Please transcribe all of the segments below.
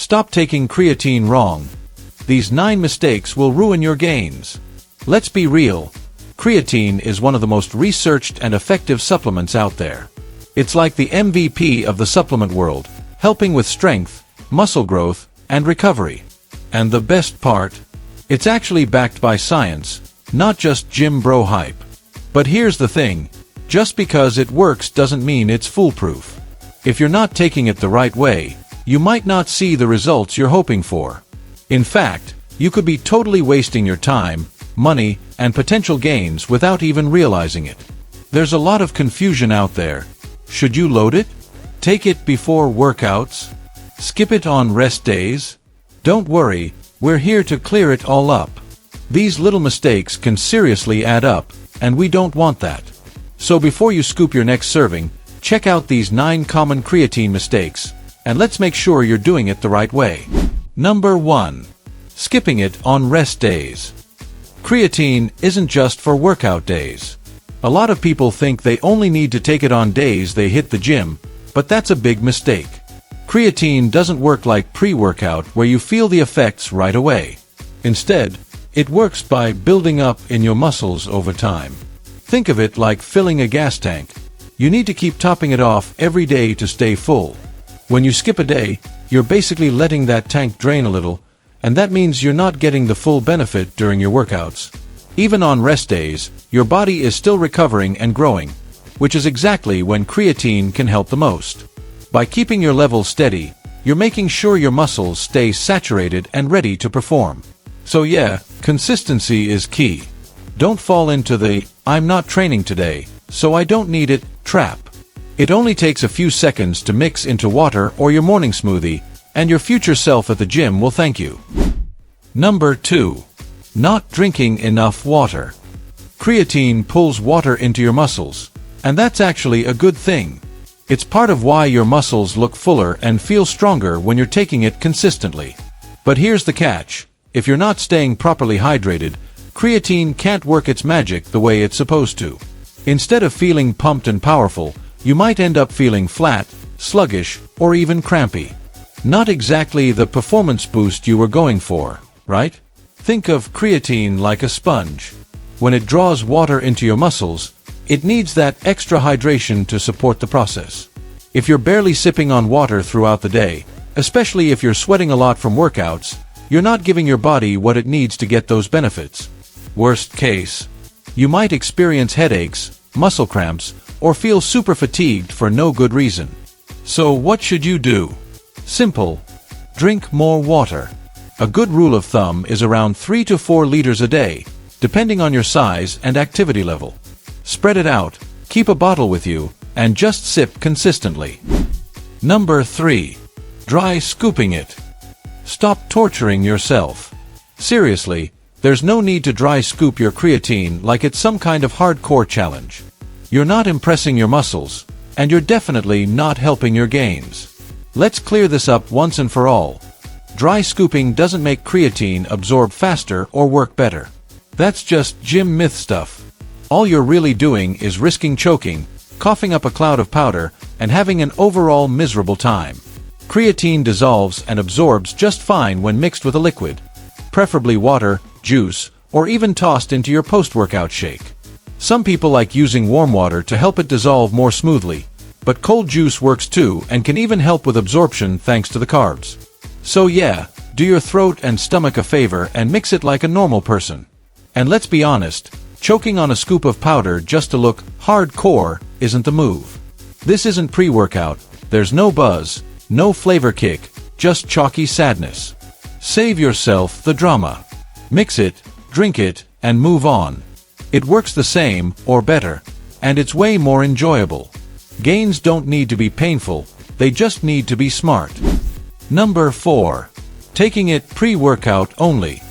Stop taking creatine wrong. These 9 mistakes will ruin your gains. Let's be real. Creatine is one of the most researched and effective supplements out there. It's like the MVP of the supplement world, helping with strength, muscle growth, and recovery. And the best part? It's actually backed by science, not just gym bro hype. But here's the thing, just because it works doesn't mean it's foolproof. If you're not taking it the right way, you might not see the results you're hoping for. In fact, you could be totally wasting your time, money, and potential gains without even realizing it. There's a lot of confusion out there. Should you load it? Take it before workouts? Skip it on rest days? Don't worry, we're here to clear it all up. These little mistakes can seriously add up, and we don't want that. So before you scoop your next serving, check out these 9 common creatine mistakes, and let's make sure you're doing it the right way. Number 1. Skipping it on rest days. Creatine isn't just for workout days. A lot of people think they only need to take it on days they hit the gym, but that's a big mistake. Creatine doesn't work like pre-workout where you feel the effects right away. Instead, it works by building up in your muscles over time. Think of it like filling a gas tank. You need to keep topping it off every day to stay full. When you skip a day, you're basically letting that tank drain a little, and that means you're not getting the full benefit during your workouts. Even on rest days, your body is still recovering and growing, which is exactly when creatine can help the most. By keeping your levels steady, you're making sure your muscles stay saturated and ready to perform. So yeah, consistency is key. Don't fall into the, "I'm not training today, so I don't need it," trap. It only takes a few seconds to mix into water or your morning smoothie, and your future self at the gym will thank you. Number 2. Not drinking enough water. Creatine pulls water into your muscles, and that's actually a good thing. It's part of why your muscles look fuller and feel stronger when you're taking it consistently. But here's the catch. If you're not staying properly hydrated, creatine can't work its magic the way it's supposed to. Instead of feeling pumped and powerful, you might end up feeling flat, sluggish, or even crampy. Not exactly the performance boost you were going for, right? Think of creatine like a sponge. When it draws water into your muscles, it needs that extra hydration to support the process. If you're barely sipping on water throughout the day, especially if you're sweating a lot from workouts, you're not giving your body what it needs to get those benefits. Worst case, you might experience headaches, muscle cramps, or feel super fatigued for no good reason. So what should you do? Simple. Drink more water. A good rule of thumb is around 3 to 4 liters a day, depending on your size and activity level. Spread it out, keep a bottle with you, and just sip consistently. Number 3. Dry scooping it. Stop torturing yourself. Seriously, there's no need to dry scoop your creatine like it's some kind of hardcore challenge. You're not impressing your muscles, and you're definitely not helping your gains. Let's clear this up once and for all. Dry scooping doesn't make creatine absorb faster or work better. That's just gym myth stuff. All you're really doing is risking choking, coughing up a cloud of powder, and having an overall miserable time. Creatine dissolves and absorbs just fine when mixed with a liquid, preferably water, juice, or even tossed into your post-workout shake. Some people like using warm water to help it dissolve more smoothly, but cold juice works too and can even help with absorption thanks to the carbs. So yeah, do your throat and stomach a favor and mix it like a normal person. And let's be honest, choking on a scoop of powder just to look hardcore isn't the move. This isn't pre-workout, there's no buzz, no flavor kick, just chalky sadness. Save yourself the drama. Mix it, drink it, and move on. It works the same, or better, and it's way more enjoyable. Gains don't need to be painful, they just need to be smart. Number 4. Taking it pre-workout only.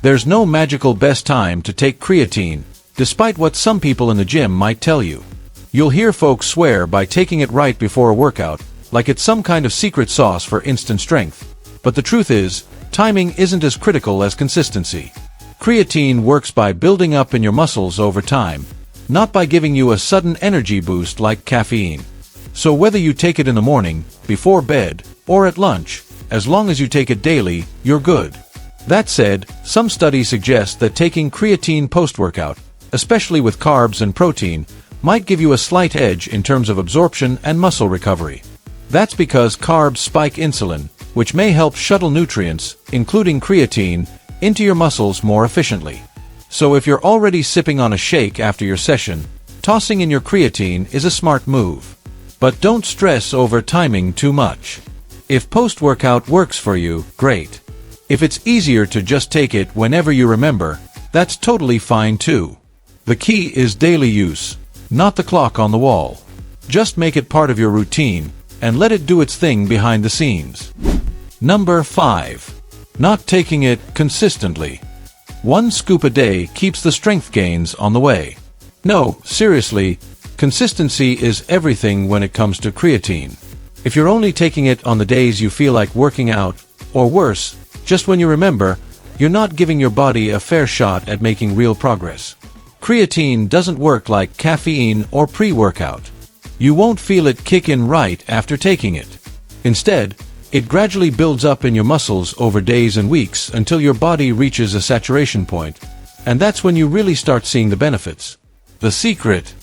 There's no magical best time to take creatine, despite what some people in the gym might tell you. You'll hear folks swear by taking it right before a workout, like it's some kind of secret sauce for instant strength. But the truth is, timing isn't as critical as consistency. Creatine works by building up in your muscles over time, not by giving you a sudden energy boost like caffeine. So whether you take it in the morning, before bed, or at lunch, As long as you take it daily, you're good. That said, some studies suggest that taking creatine post-workout, especially with carbs and protein, might give you a slight edge in terms of absorption and muscle recovery. That's because carbs spike insulin, which may help shuttle nutrients, including creatine, into your muscles more efficiently. So if you're already sipping on a shake after your session, tossing in your creatine is a smart move. But don't stress over timing too much. If post-workout works for you, great. If it's easier to just take it whenever you remember, that's totally fine too. The key is daily use, not the clock on the wall. Just make it part of your routine, and let it do its thing behind the scenes. Number 5. Not taking it consistently. 1 scoop a day keeps the strength gains on the way. No, seriously, consistency is everything when it comes to creatine. If you're only taking it on the days you feel like working out, or worse, just when you remember, you're not giving your body a fair shot at making real progress. Creatine doesn't work like caffeine or pre-workout. You won't feel it kick in right after taking it. Instead, it gradually builds up in your muscles over days and weeks until your body reaches a saturation point, and that's when you really start seeing the benefits. The secret: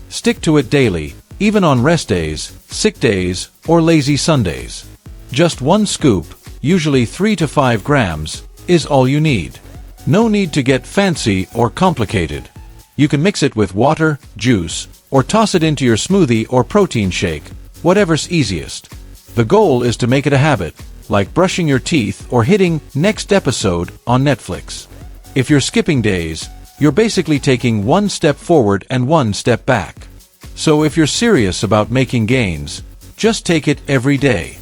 stick to it daily, even on rest days, sick days, or lazy Sundays. Just 1 scoop, usually 3 to 5 grams, is all you need. No need to get fancy or complicated. You can mix it with water, juice, or toss it into your smoothie or protein shake, whatever's easiest. The goal is to make it a habit, like brushing your teeth or hitting next episode on Netflix. If you're skipping days, you're basically taking 1 step forward and 1 step back. So if you're serious about making gains, just take it every day.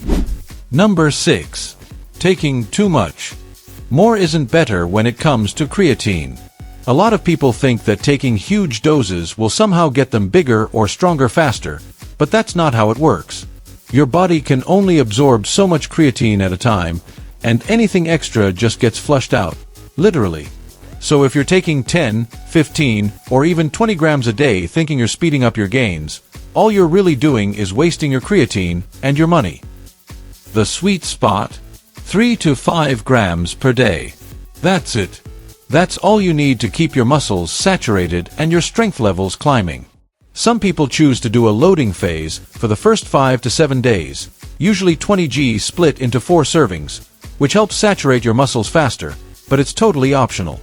Number 6. Taking too much. More isn't better when it comes to creatine. A lot of people think that taking huge doses will somehow get them bigger or stronger faster, but that's not how it works. Your body can only absorb so much creatine at a time, and anything extra just gets flushed out, literally. So if you're taking 10, 15, or even 20 grams a day thinking you're speeding up your gains, all you're really doing is wasting your creatine and your money. The sweet spot? 3 to 5 grams per day. That's it. That's all you need to keep your muscles saturated and your strength levels climbing. Some people choose to do a loading phase for the first 5 to 7 days, usually 20 g split into 4 servings, which helps saturate your muscles faster, but it's totally optional.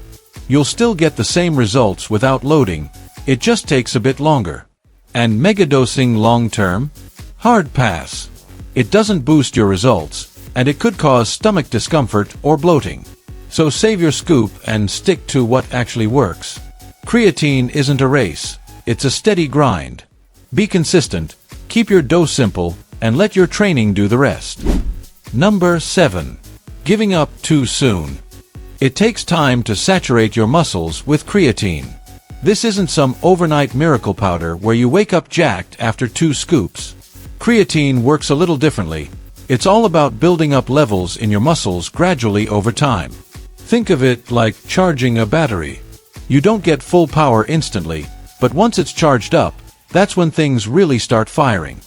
You'll still get the same results without loading, it just takes a bit longer. And megadosing long-term? Hard pass. It doesn't boost your results, and it could cause stomach discomfort or bloating. So save your scoop and stick to what actually works. Creatine isn't a race, it's a steady grind. Be consistent, keep your dose simple, and let your training do the rest. Number 7. Giving up too soon. It takes time to saturate your muscles with creatine. This isn't some overnight miracle powder where you wake up jacked after 2 scoops. Creatine works a little differently. It's all about building up levels in your muscles gradually over time. Think of it like charging a battery. You don't get full power instantly, but once it's charged up, that's when things really start firing.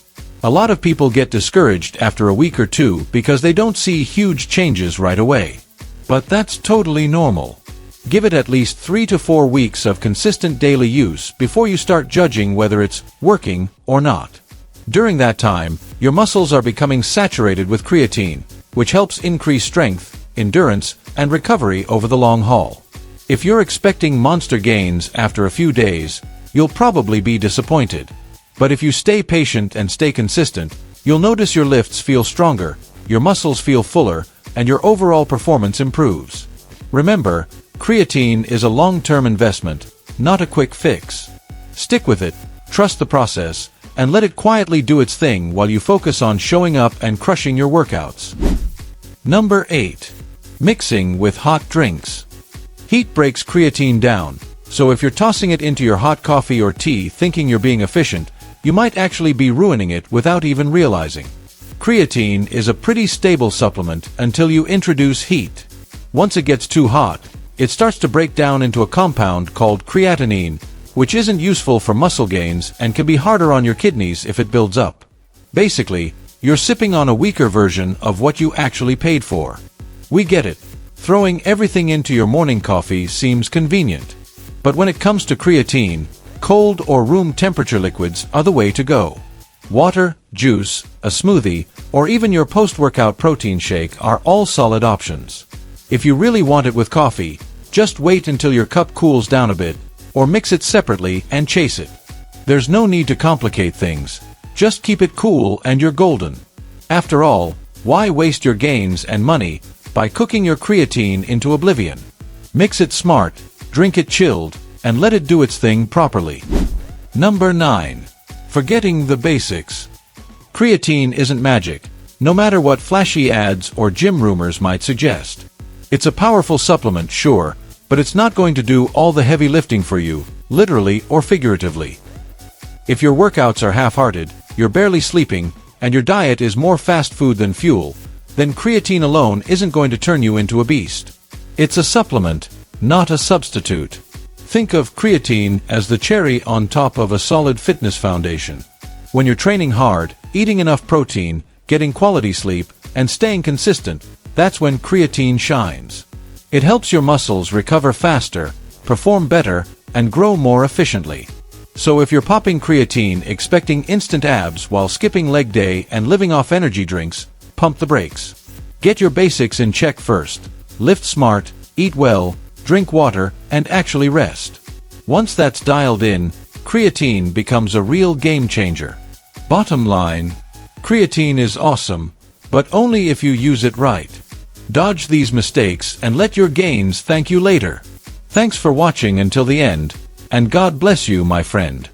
A lot of people get discouraged after a week or 2 because they don't see huge changes right away. But that's totally normal. Give it at least 3 to 4 weeks of consistent daily use before you start judging whether it's working or not. During that time, your muscles are becoming saturated with creatine, which helps increase strength, endurance, and recovery over the long haul. If you're expecting monster gains after a few days, you'll probably be disappointed. But if you stay patient and stay consistent, you'll notice your lifts feel stronger, your muscles feel fuller, and your overall performance improves. Remember, creatine is a long-term investment, not a quick fix. Stick with it, trust the process, and let it quietly do its thing while you focus on showing up and crushing your workouts. Number 8. Mixing with hot drinks. Heat breaks creatine down, so if you're tossing it into your hot coffee or tea thinking you're being efficient, you might actually be ruining it without even realizing. Creatine is a pretty stable supplement until you introduce heat. Once it gets too hot, it starts to break down into a compound called creatinine, which isn't useful for muscle gains and can be harder on your kidneys if it builds up. Basically, you're sipping on a weaker version of what you actually paid for. We get it. Throwing everything into your morning coffee seems convenient. But when it comes to creatine, cold or room temperature liquids are the way to go. Water, juice, a smoothie, or even your post-workout protein shake are all solid options. If you really want it with coffee, just wait until your cup cools down a bit, or mix it separately and chase it. There's no need to complicate things. Just keep it cool and you're golden. After all, why waste your gains and money by cooking your creatine into oblivion? Mix it smart, drink it chilled, and let it do its thing properly. Number 9. Forgetting the basics. Creatine isn't magic, no matter what flashy ads or gym rumors might suggest. It's a powerful supplement, sure, but it's not going to do all the heavy lifting for you, literally or figuratively. If your workouts are half-hearted, you're barely sleeping, and your diet is more fast food than fuel, then creatine alone isn't going to turn you into a beast. It's a supplement, not a substitute. Think of creatine as the cherry on top of a solid fitness foundation. When you're training hard, eating enough protein, getting quality sleep, and staying consistent, that's when creatine shines. It helps your muscles recover faster, perform better, and grow more efficiently. So if you're popping creatine expecting instant abs while skipping leg day and living off energy drinks, pump the brakes. Get your basics in check first. Lift smart, eat well, drink water, and actually rest. Once that's dialed in, creatine becomes a real game changer. Bottom line, creatine is awesome, but only if you use it right. Dodge these mistakes and let your gains thank you later. Thanks for watching until the end, and God bless you, my friend.